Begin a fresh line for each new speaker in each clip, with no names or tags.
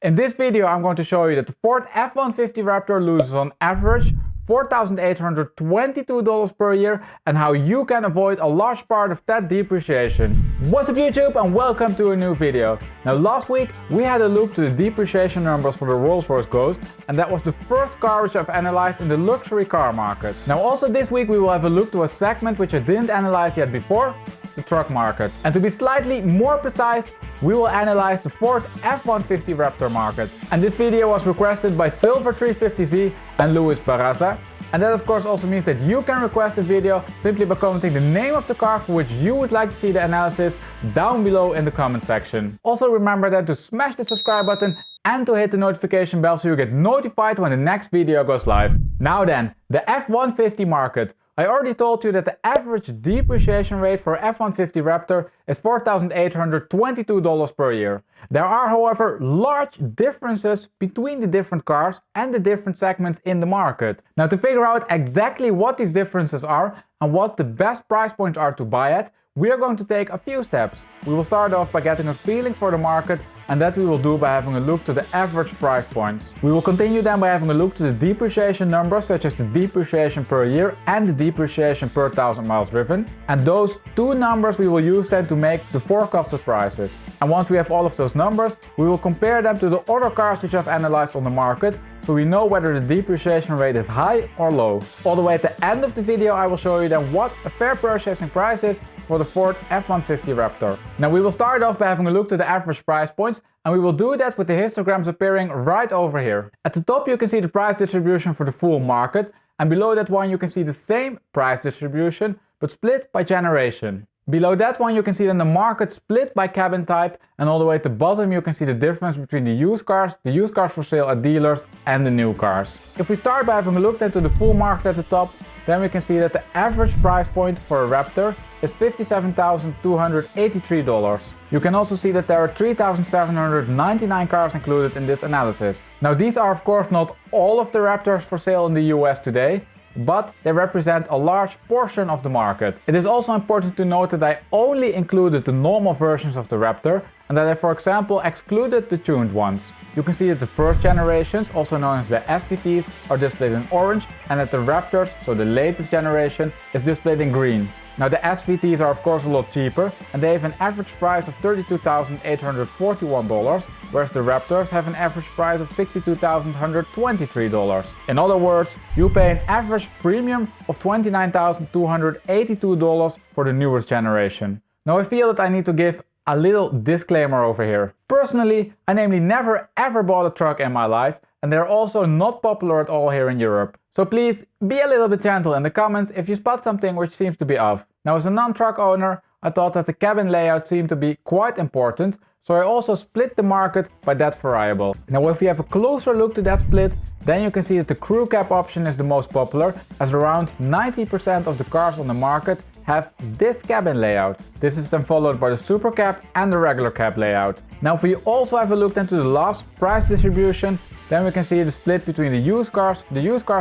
In this video I'm going to show you that the Ford F150 Raptor loses on average $4,822 per year and how you can avoid a large part of that depreciation. What's up YouTube and welcome to a new video. Now last week we had a look to the depreciation numbers for the Rolls-Royce Ghost, and that was the first car which I've analyzed in the luxury car market. Now also this week we will have a look to a segment which I didn't analyze yet before, the truck market. And to be slightly more precise, we will analyze the Ford F150 Raptor market. And this video was requested by Silver350Z and Louis Barraza. And that of course also means that you can request a video simply by commenting the name of the car for which you would like to see the analysis down below in the comment section. Also remember then to smash the subscribe button and to hit the notification bell so you get notified when the next video goes live. Now then, the F150 market. I already told you that the average depreciation rate for F150 Raptor is $4,822 per year. There are, however, large differences between the different cars and the different segments in the market. Now, to figure out exactly what these differences are and what the best price points are to buy at, we are going to take a few steps. We will start off by getting a feeling for the market, and that we will do by having a look to the average price points. We will continue then by having a look to the depreciation numbers, such as the depreciation per year and the depreciation per 1,000 miles driven. And those two numbers we will use then to make the forecasted prices. And once we have all of those numbers, we will compare them to the other cars which I've analyzed on the market, so we know whether the depreciation rate is high or low. All the way at the end of the video I will show you then what a fair purchasing price is for the Ford F150 Raptor. Now we will start off by having a look to the average price points, and we will do that with the histograms appearing right over here. At the top you can see the price distribution for the full market, and below that one you can see the same price distribution but split by generation. Below that one you can see then the market split by cabin type, and all the way at the bottom you can see the difference between the used cars for sale at dealers, and the new cars. If we start by having a look then to the full market at the top, then we can see that the average price point for a Raptor is $57,283. You can also see that there are 3,799 cars included in this analysis. Now these are of course not all of the Raptors for sale in the US today, but they represent a large portion of the market. It is also important to note that I only included the normal versions of the Raptor, and that I for example excluded the tuned ones. You can see that the first generations, also known as the SVTs, are displayed in orange, and that the Raptors, so the latest generation, is displayed in green. Now the SVTs are of course a lot cheaper, and they have an average price of $32,841, whereas the Raptors have an average price of $62,123. In other words, you pay an average premium of $29,282 for the newest generation. Now I feel that I need to give a little disclaimer over here. Personally, I namely never ever bought a truck in my life, and they're also not popular at all here in Europe. So please be a little bit gentle in the comments if you spot something which seems to be off. Now as a non-truck owner, I thought that the cabin layout seemed to be quite important, so I also split the market by that variable. Now if we have a closer look to that split, then you can see that the crew cab option is the most popular, as around 90% of the cars on the market have this cabin layout. This is then followed by the super cab and the regular cab layout. Now if we also have a look into the last price distribution, then we can see the split between the used cars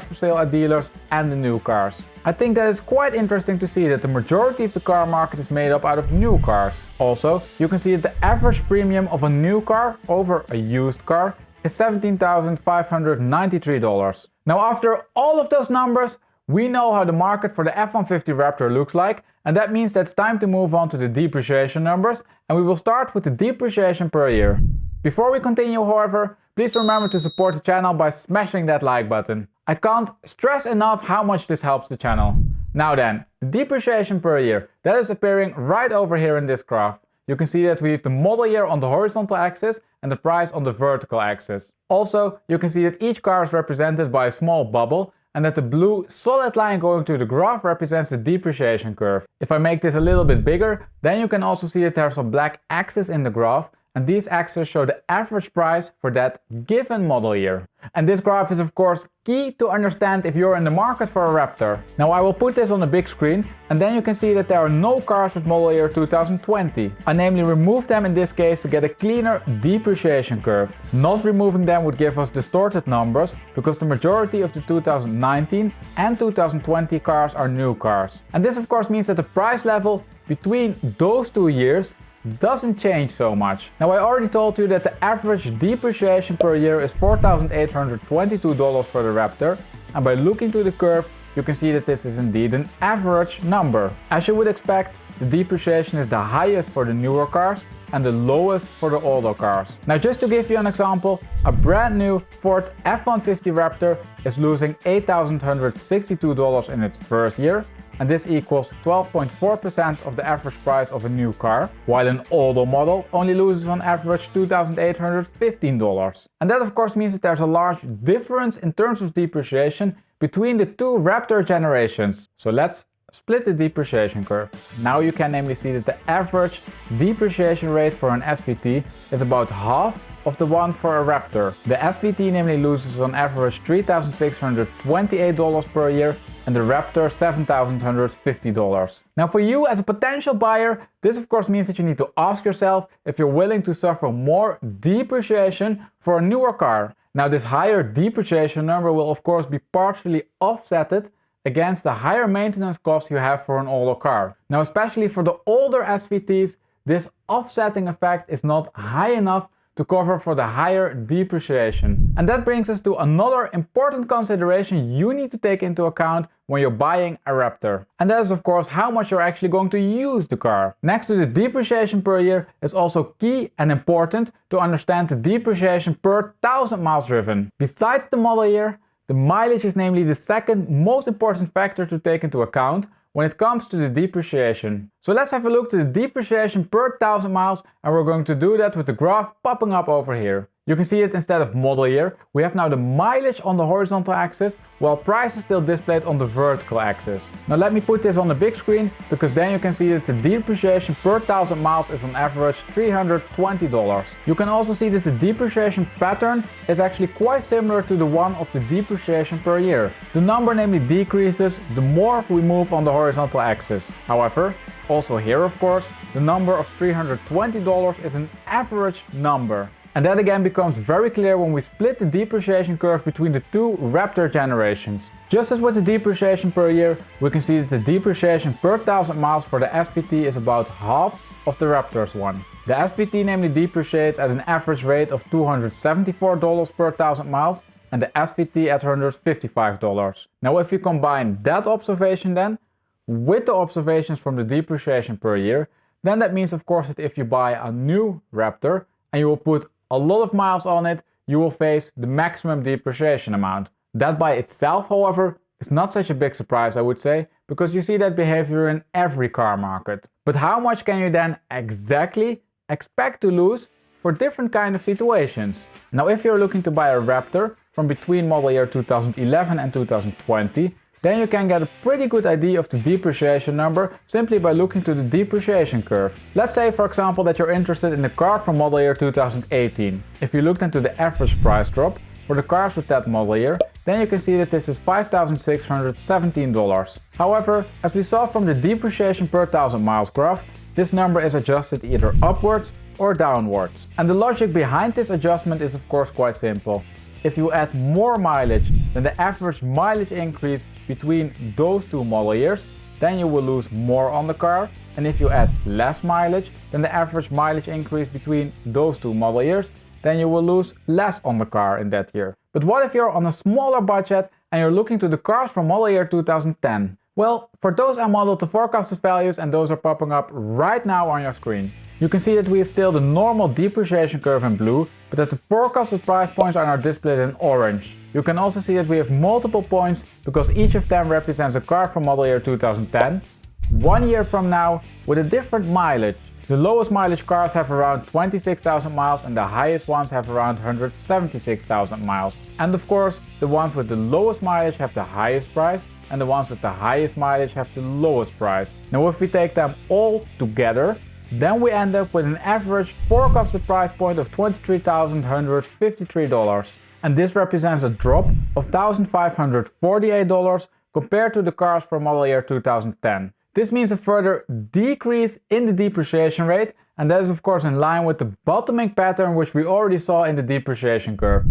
for sale at dealers, and the new cars. I think that it's quite interesting to see that the majority of the car market is made up out of new cars. Also, you can see that the average premium of a new car over a used car is $17,593. Now after all of those numbers, we know how the market for the F150 Raptor looks like, and that means that it's time to move on to the depreciation numbers, and we will start with the depreciation per year. Before we continue, however, please remember to support the channel by smashing that like button. I can't stress enough how much this helps the channel. Now then, the depreciation per year, that is appearing right over here in this graph. You can see that we have the model year on the horizontal axis and the price on the vertical axis. Also, you can see that each car is represented by a small bubble, and that the blue solid line going through the graph represents the depreciation curve. If I make this a little bit bigger, then you can also see that there are some black axes in the graph, and these axes show the average price for that given model year. And this graph is of course key to understand if you're in the market for a Raptor. Now I will put this on the big screen, and then you can see that there are no cars with model year 2020. I namely removed them in this case to get a cleaner depreciation curve. Not removing them would give us distorted numbers, because the majority of the 2019 and 2020 cars are new cars. And this of course means that the price level between those two years doesn't change so much. Now I already told you that the average depreciation per year is $4,822 for the Raptor, and by looking to the curve you can see that this is indeed an average number. As you would expect, the depreciation is the highest for the newer cars and the lowest for the older cars. Now just to give you an example, a brand new Ford F150 Raptor is losing $8,162 in its first year, and this equals 12.4% of the average price of a new car, while an older model only loses on average $2,815. And that of course means that there's a large difference in terms of depreciation between the two Raptor generations. So let's split the depreciation curve. Now you can namely see that the average depreciation rate for an SVT is about half of the one for a Raptor. The SVT namely loses on average $3,628 per year and the Raptor $7,150. Now for you as a potential buyer, this of course means that you need to ask yourself if you're willing to suffer more depreciation for a newer car. Now this higher depreciation number will of course be partially offsetted against the higher maintenance costs you have for an older car. Now especially for the older SVTs, this offsetting effect is not high enough to cover for the higher depreciation. And that brings us to another important consideration you need to take into account when you're buying a Raptor. And that is of course how much you're actually going to use the car. Next to the depreciation per year is also key and important to understand the depreciation per 1,000 miles driven. Besides the model year, the mileage is namely the second most important factor to take into account when it comes to the depreciation. So let's have a look to the depreciation per 1,000 miles, and we're going to do that with the graph popping up over here. You can see it instead of model year, we have now the mileage on the horizontal axis, while price is still displayed on the vertical axis. Now let me put this on the big screen, because then you can see that the depreciation per 1,000 miles is on average $320. You can also see that the depreciation pattern is actually quite similar to the one of the depreciation per year. The number namely decreases the more we move on the horizontal axis. However, also here of course, the number of $320 is an average number. And that again becomes very clear when we split the depreciation curve between the two Raptor generations. Just as with the depreciation per year, we can see that the depreciation per 1,000 miles for the SVT is about half of the Raptor's one. The SVT namely depreciates at an average rate of $274 per 1,000 miles and the SVT at $155. Now if you combine that observation then with the observations from the depreciation per year, then that means of course that if you buy a new Raptor and you will put a lot of miles on it, you will face the maximum depreciation amount. That by itself, however, is not such a big surprise, I would say, because you see that behavior in every car market. But how much can you then exactly expect to lose for different kind of situations? Now if you're looking to buy a Raptor from between model year 2011 and 2020, then you can get a pretty good idea of the depreciation number simply by looking to the depreciation curve. Let's say for example that you're interested in a car from model year 2018. If you looked into the average price drop for the cars with that model year, then you can see that this is $5,617. However, as we saw from the depreciation per 1,000 miles graph, this number is adjusted either upwards or downwards. And the logic behind this adjustment is of course quite simple. If you add more mileage than the average mileage increase between those two model years, then you will lose more on the car. And if you add less mileage than the average mileage increase between those two model years, then you will lose less on the car in that year. But what if you're on a smaller budget and you're looking to the cars from model year 2010? Well, for those I modeled the forecasted values and those are popping up right now on your screen. You can see that we have still the normal depreciation curve in blue, but that the forecasted price points are now displayed in orange. You can also see that we have multiple points because each of them represents a car from model year 2010, 1 year from now with a different mileage. The lowest mileage cars have around 26,000 miles and the highest ones have around 176,000 miles. And of course, the ones with the lowest mileage have the highest price and the ones with the highest mileage have the lowest price. Now if we take them all together, then we end up with an average forecasted price point of $23,153. And this represents a drop of $1,548 compared to the cars from model year 2010. This means a further decrease in the depreciation rate, and that is of course in line with the bottoming pattern which we already saw in the depreciation curve.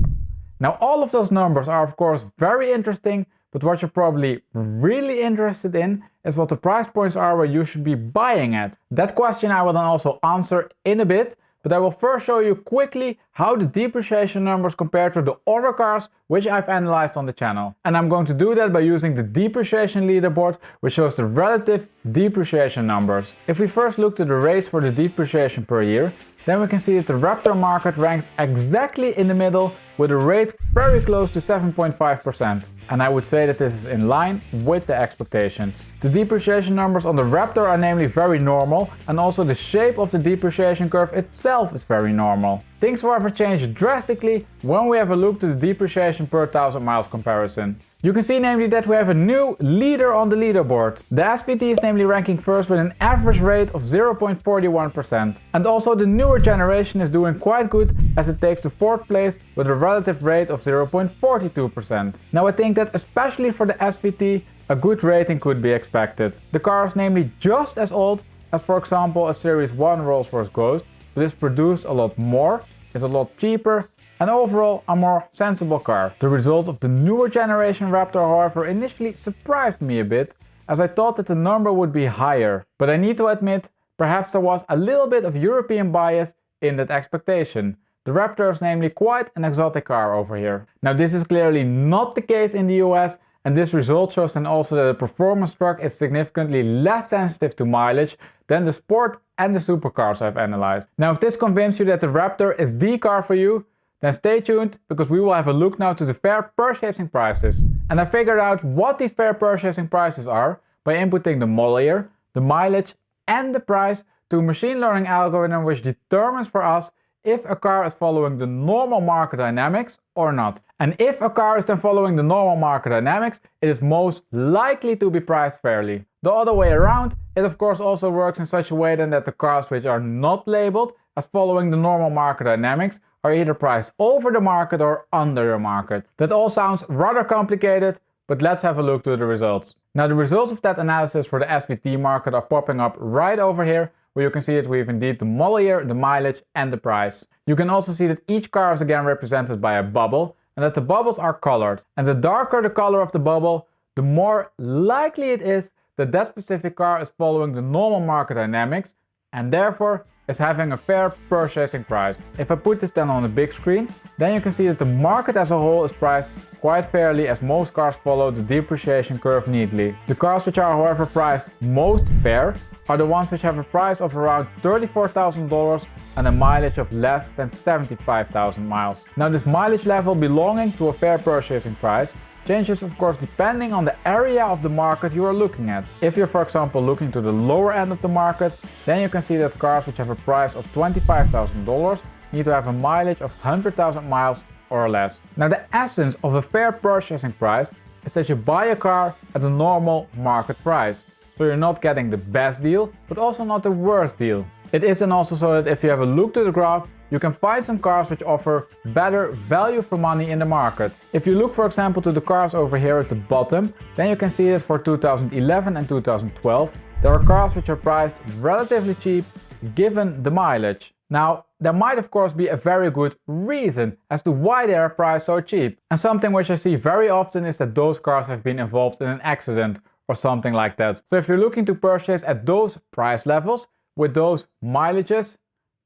Now all of those numbers are of course very interesting, but what you're probably really interested in is what the price points are where you should be buying at. That question I will then also answer in a bit, but I will first show you quickly how the depreciation numbers compare to the other cars which I've analyzed on the channel. And I'm going to do that by using the depreciation leaderboard, which shows the relative depreciation numbers. If we first look to the rates for the depreciation per year, then we can see that the Raptor market ranks exactly in the middle with a rate very close to 7.5%. And I would say that this is in line with the expectations. The depreciation numbers on the Raptor are namely very normal, and also the shape of the depreciation curve itself is very normal. Things however change drastically when we have a look to the depreciation per 1000 miles comparison. You can see namely that we have a new leader on the leaderboard. The SVT is namely ranking first with an average rate of 0.41%. And also the newer generation is doing quite good, as it takes the fourth place with a relative rate of 0.42%. Now I think that especially for the SVT, a good rating could be expected. The car is namely just as old as, for example, a Series 1 Rolls-Royce Ghost, but is produced a lot more, is a lot cheaper, and overall a more sensible car. The results of the newer generation Raptor, however, initially surprised me a bit, as I thought that the number would be higher. But I need to admit, perhaps there was a little bit of European bias in that expectation. The Raptor is namely quite an exotic car over here. Now this is clearly not the case in the US, and this result shows then also that a performance truck is significantly less sensitive to mileage than the sport and the supercars I've analyzed. Now if this convinced you that the Raptor is the car for you, then stay tuned, because we will have a look now to the fair purchasing prices. And I figured out what these fair purchasing prices are by inputting the model year, the mileage and the price to a machine learning algorithm which determines for us if a car is following the normal market dynamics or not. And if a car is then following the normal market dynamics, it is most likely to be priced fairly. The other way around, it of course also works in such a way then that the cars which are not labeled as following the normal market dynamics are either priced over the market or under the market. That all sounds rather complicated, but let's have a look to the results. Now the results of that analysis for the SVT market are popping up right over here, where you can see that we have indeed the model year, the mileage and the price. You can also see that each car is again represented by a bubble, and that the bubbles are colored. And the darker the color of the bubble, the more likely it is that that specific car is following the normal market dynamics, and therefore is having a fair purchasing price. If I put this then on a big screen, then you can see that the market as a whole is priced quite fairly, as most cars follow the depreciation curve neatly. The cars which are however priced most fair are the ones which have a price of around $34,000 and a mileage of less than 75,000 miles. Now this mileage level belonging to a fair purchasing price changes of course depending on the area of the market you are looking at. If you're for example looking to the lower end of the market, then you can see that cars which have a price of $25,000 need to have a mileage of 100,000 miles or less. Now the essence of a fair purchasing price is that you buy a car at a normal market price. So you're not getting the best deal, but also not the worst deal. It is then also so that if you have a look to the graph, you can find some cars which offer better value for money in the market. If you look for example to the cars over here at the bottom, then you can see that for 2011 and 2012, there are cars which are priced relatively cheap given the mileage. Now, there might of course be a very good reason as to why they are priced so cheap. And something which I see very often is that those cars have been involved in an accident or something like that. So if you're looking to purchase at those price levels with those mileages,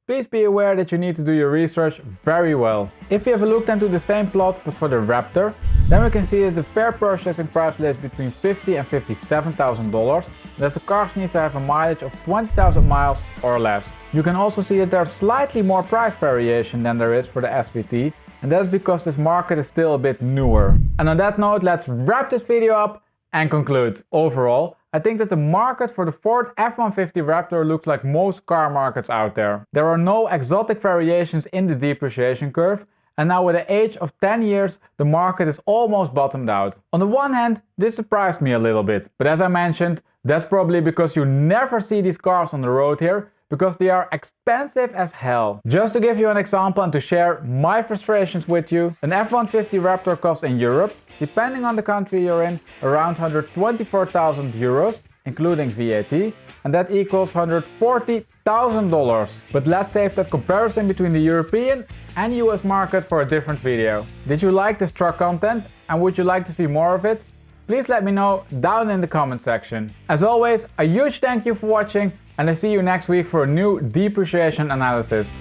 please be aware that you need to do your research very well. If you have a look then to the same plot but for the Raptor, then we can see that the fair purchasing price lies between $50,000 and $57,000, that the cars need to have a mileage of 20,000 miles or less. You can also see that there's slightly more price variation than there is for the SVT, and that's because this market is still a bit newer. And on that note, let's wrap this video up and conclude. Overall, I think that the market for the Ford F150 Raptor looks like most car markets out there. There are no exotic variations in the depreciation curve, and now with an age of 10 years, the market is almost bottomed out. On the one hand, this surprised me a little bit, but as I mentioned, that's probably because you never see these cars on the road here, because they are expensive as hell. Just to give you an example and to share my frustrations with you, an F150 Raptor costs in Europe, depending on the country you're in, around 124,000 euros, including VAT, and that equals $140,000. But let's save that comparison between the European and US market for a different video. Did you like this truck content and would you like to see more of it? please let me know down in the comment section. As always, a huge thank you for watching, and I see you next week for a new depreciation analysis.